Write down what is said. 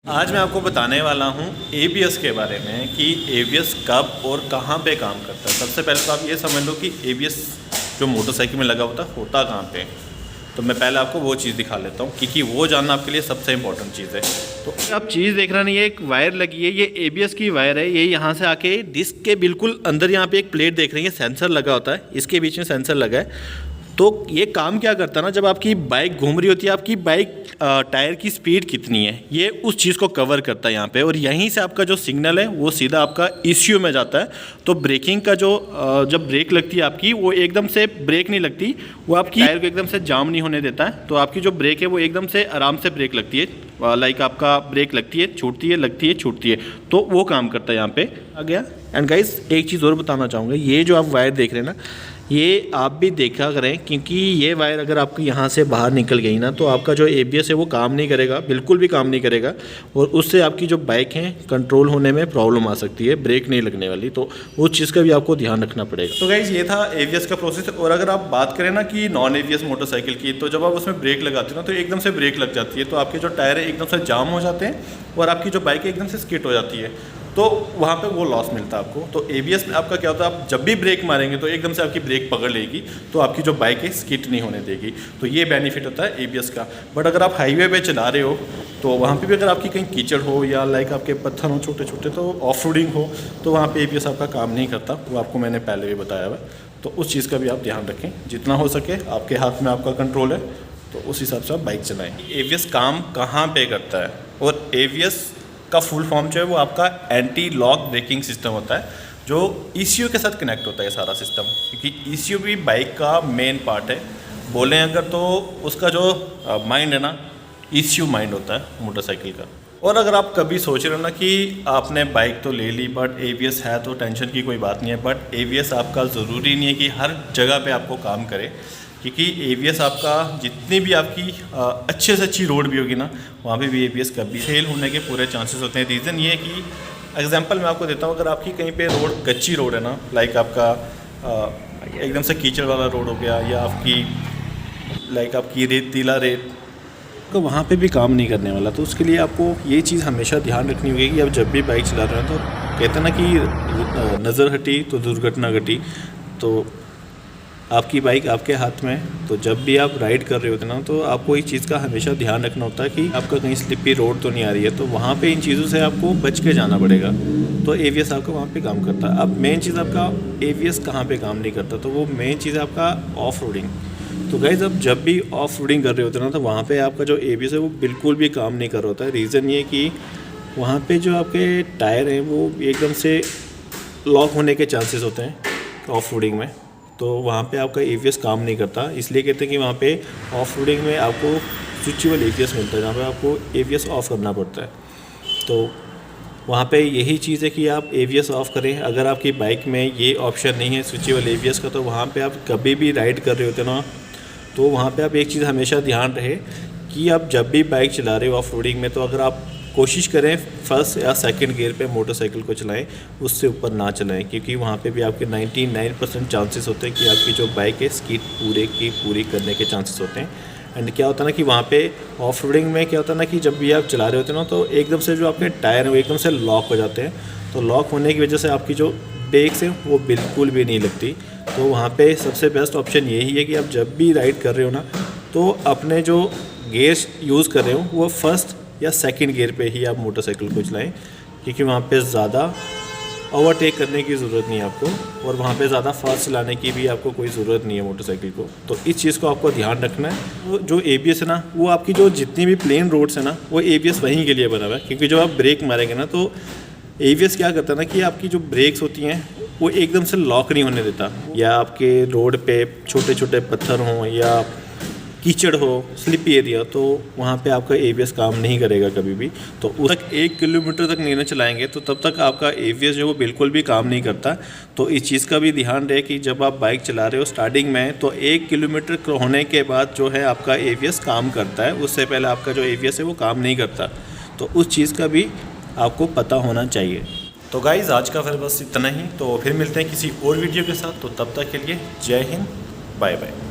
आज मैं आपको बताने वाला हूँ ABS के बारे में कि ABS कब और कहाँ पे काम करता है। सबसे पहले तो आप ये समझ लो कि ABS जो मोटरसाइकिल में लगा होता कहाँ पे। तो मैं पहले आपको वो चीज़ दिखा लेता हूँ क्योंकि वो जानना आपके लिए सबसे इम्पोर्टेंट चीज़ है। तो आप चीज़ देख रहे हैं, ये एक वायर लगी है, ये ABS की वायर है। ये यहाँ से आके डिस्क के बिल्कुल अंदर यहाँ पे एक प्लेट देख रही है, सेंसर लगा होता है, इसके बीच में सेंसर लगा है। तो ये काम क्या करता है ना, जब आपकी बाइक घूम रही होती है, आपकी बाइक टायर की स्पीड कितनी है, ये उस चीज़ को कवर करता है यहाँ पे। और यहीं से आपका जो सिग्नल है वो सीधा आपका ECU में जाता है। तो ब्रेकिंग का जो जब ब्रेक लगती है आपकी, वो एकदम से ब्रेक नहीं लगती, वो आपकी टायर को एकदम से जाम नहीं होने देता है। तो आपकी जो ब्रेक है वो एकदम से आराम से ब्रेक लगती है, लाइक आपका ब्रेक लगती है, छूटती है, लगती है, छूटती है। तो वो काम करता है यहाँ पे आ गया। एंड गाइस एक चीज़ और बताना चाहूँगा, ये जो आप वायर देख रहे हैं ना, ये आप भी देखा करें क्योंकि ये वायर अगर आपकी यहाँ से बाहर निकल गई ना, तो आपका जो ABS है वो काम नहीं करेगा, बिल्कुल भी काम नहीं करेगा। और उससे आपकी जो बाइक है कंट्रोल होने में प्रॉब्लम आ सकती है, ब्रेक नहीं लगने वाली। तो उस चीज़ का भी आपको ध्यान रखना पड़ेगा। तो गाइस ये था ABS का प्रोसेस। और अगर आप बात करें ना कि नॉन ABS मोटरसाइकिल की, तो जब आप उसमें ब्रेक लगाते हो ना, तो एकदम से ब्रेक लग जाती है, तो आपके जो टायर है एकदम से जाम हो जाते हैं और आपकी जो बाइक है एकदम से स्किड हो जाती है। तो वहाँ पे वो लॉस मिलता है आपको। तो ABS में आपका क्या होता है, आप जब भी ब्रेक मारेंगे तो एकदम से आपकी ब्रेक पकड़ लेगी, तो आपकी जो बाइक है स्किड नहीं होने देगी। तो ये बेनिफिट होता है ABS का। बट अगर आप हाईवे पे चला रहे हो तो वहाँ पे भी अगर आपकी कहीं कीचड़ हो या लाइक आपके पत्थर हो छोटे छोटे, तो ऑफ रोडिंग हो, तो वहाँ पे ABS आपका काम नहीं करता। वो आपको मैंने पहले भी बताया हुआ। तो उस चीज़ का भी आप ध्यान रखें, जितना हो सके आपके हाथ में आपका कंट्रोल है, तो उस हिसाब से आप बाइक चलाएँ। ABS काम कहाँ पर करता है, और ABS का फुल फॉर्म जो है वो आपका एंटी लॉक ब्रेकिंग सिस्टम होता है, जो ECU के साथ कनेक्ट होता है सारा सिस्टम। क्योंकि ECU भी बाइक का मेन पार्ट है बोलें अगर, तो उसका जो माइंड है ना, ECU माइंड होता है मोटरसाइकिल का। और अगर आप कभी सोच रहे हो ना कि आपने बाइक तो ले ली बट ABS है, तो टेंशन की कोई बात नहीं है। बट ABS आपका ज़रूरी नहीं है कि हर जगह पे आपको काम करे, क्योंकि ABS आपका जितनी भी आपकी अच्छे से अच्छी रोड भी होगी ना, वहाँ पे भी ABS कभी फेल होने के पूरे चांसेस होते हैं। रीज़न ये है कि एग्जांपल मैं आपको देता हूँ, अगर आपकी कहीं पे रोड कच्ची रोड है ना, लाइक आपका एकदम से कीचड़ वाला रोड हो गया, या आपकी रेतीला रेत, तो वहाँ पे भी काम नहीं करने वाला। तो उसके लिए आपको ये चीज़ हमेशा ध्यान रखनी होगी कि आप जब भी बाइक चला रहे हो, तो कहते हैं ना कि नज़र हटी तो दुर्घटना घटी। तो आपकी बाइक आपके हाथ में, तो जब भी आप राइड कर रहे होते ना, तो आपको इस चीज़ का हमेशा ध्यान रखना होता है कि आपका कहीं स्लिपी रोड तो नहीं आ रही है। तो वहाँ पे इन चीज़ों से आपको बच के जाना पड़ेगा। तो ABS आपका वहाँ पे काम करता है। अब मेन चीज़ आपका ABS कहाँ पे काम नहीं करता, तो वो मेन चीज़ है आपका ऑफ रोडिंग। तो गाइज़ अब जब भी ऑफ रोडिंग कर रहे होते ना, तो वहाँ पर आपका जो ABS है वो बिल्कुल भी काम नहीं कर रहा होता है। रीज़न ये कि वहाँ पर जो आपके टायर हैं वो एकदम से लॉक होने के चांसेस होते हैं ऑफ रोडिंग में। तो वहाँ पे आपका ABS काम नहीं करता। इसलिए कहते हैं कि वहाँ पे ऑफ रोडिंग में आपको स्विचेबल ABS मिलता है, जहाँ पे आपको ABS ऑफ़ करना पड़ता है। तो वहाँ पे यही चीज़ है कि आप ABS ऑफ़ करें। अगर आपकी बाइक में ये ऑप्शन नहीं है स्विचेबल ABS का, तो वहाँ पे आप कभी भी राइड कर रहे होते ना, तो वहाँ पे आप एक चीज़ हमेशा ध्यान रहे कि आप जब भी बाइक चला रहे हो ऑफ रोडिंग में, तो अगर आप कोशिश करें फर्स्ट या सेकंड गियर पे मोटरसाइकिल को चलाएं, उससे ऊपर ना चलाएं, क्योंकि वहाँ पे भी आपके 99% चांसेस होते हैं कि आपकी जो बाइक है स्किड पूरी करने के चांसेस होते हैं। एंड क्या होता है ना कि वहाँ पे ऑफ रोडिंग में क्या होता है ना कि जब भी आप चला रहे होते हैं ना, तो एकदम से जो आपके टायर हैं वो एकदम से लॉक हो जाते हैं। तो लॉक होने की वजह से आपकी जो ब्रेक्स हैं वो बिल्कुल भी नहीं लगती। तो वहाँ पर सबसे बेस्ट ऑप्शन यही है कि आप जब भी राइड कर रहे हो ना, तो अपने जो गियर यूज़ कर रहे हो वो फर्स्ट या सेकंड गियर पे ही आप मोटरसाइकिल को चलाएं, क्योंकि वहाँ पे ज़्यादा ओवरटेक करने की ज़रूरत नहीं है आपको, और वहाँ पे ज़्यादा फास्ट चलाने की भी आपको कोई ज़रूरत नहीं है मोटरसाइकिल को। तो इस चीज़ को आपको ध्यान रखना है। तो जो ABS है ना, वो आपकी जो जितनी भी प्लेन रोड्स है ना, वो ABS वहीं के लिए बना हुआ है। क्योंकि जब आप ब्रेक मारेंगे ना, तो ABS क्या करता है ना कि आपकी जो ब्रेक्स होती हैं वो एकदम से लॉक नहीं होने देता। या आपके रोड पर छोटे छोटे पत्थर हों या कीचड़ हो, स्लिपी एरिया, तो वहाँ पे आपका ABS काम नहीं करेगा कभी भी। तो उस तक 1 किलोमीटर तक नहीं चलाएंगे, तो तब तक आपका ABS जो वो बिल्कुल भी काम नहीं करता। तो इस चीज़ का भी ध्यान रहे कि जब आप बाइक चला रहे हो स्टार्टिंग में, तो 1 किलोमीटर होने के बाद जो है आपका ABS काम करता है, उससे पहले आपका जो ABS है वो काम नहीं करता। तो उस चीज़ का भी आपको पता होना चाहिए। तो गाइज़ आज का फिर बस इतना ही। तो फिर मिलते हैं किसी और वीडियो के साथ। तो तब तक के लिए जय हिंद, बाय बाय।